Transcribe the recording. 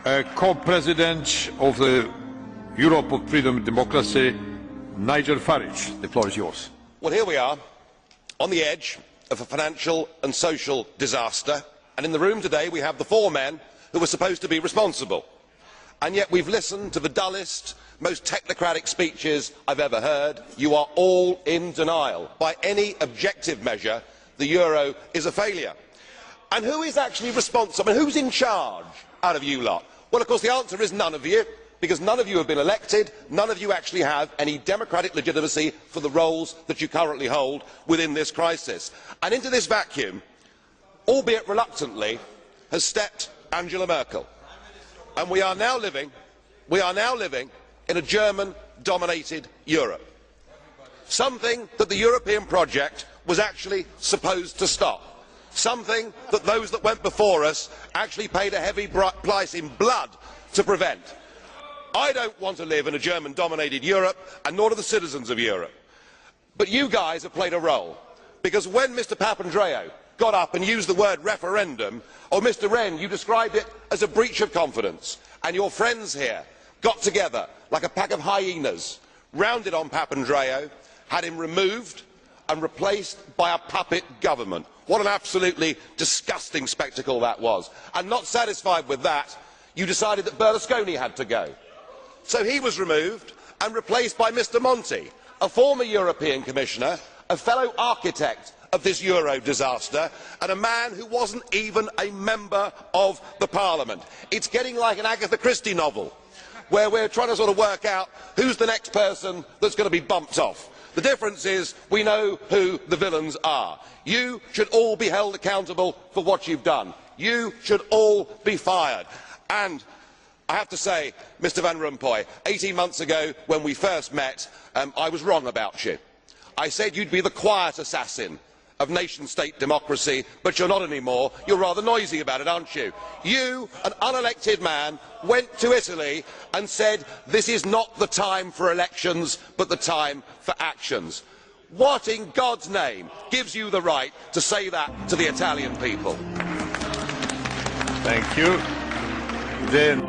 Co-President of the Europe of Freedom and Democracy, Nigel Farage. The floor is yours. Well, here we are, on the edge of a financial and social disaster, and in the room today we have the four men who were supposed to be responsible. And yet we've listened to the dullest, most technocratic speeches I've ever heard. You are all in denial. By any objective measure, the euro is a failure. And who is actually responsible? And who's in charge out of you lot? Well, of course, the answer is none of you, because none of you have been elected, none of you actually have any democratic legitimacy for the roles that you currently hold within this crisis. And into this vacuum, albeit reluctantly, has stepped Angela Merkel. And we are now living in a German-dominated Europe. Something that the European project was actually supposed to stop. Something that those that went before us actually paid a heavy price in blood to prevent. I don't want to live in a German-dominated Europe, and nor do the citizens of Europe. But you guys have played a role, because when Mr Papandreou got up and used the word referendum, or Mr Rehn, you described it as a breach of confidence, and your friends here got together like a pack of hyenas, rounded on Papandreou, had him removed and replaced by a puppet government. What an absolutely disgusting spectacle that was. And not satisfied with that, you decided that Berlusconi had to go. So he was removed and replaced by Mr Monti, a former European Commissioner, a fellow architect of this euro disaster, and a man who wasn't even a member of the Parliament. It's getting like an Agatha Christie novel, where we're trying to sort of work out who's the next person that's going to be bumped off. The difference is we know who the villains are. You should all be held accountable for what you've done. You should all be fired. And I have to say, Mr Van Rompuy, 18 months ago when we first met, I was wrong about you. I said you'd be the quiet assassin of nation-state democracy, but you're not anymore. You're rather noisy about it, aren't you? You, an unelected man, went to Italy and said this is not the time for elections, but the time for actions. What in God's name gives you the right to say that to the Italian people? Thank you. Then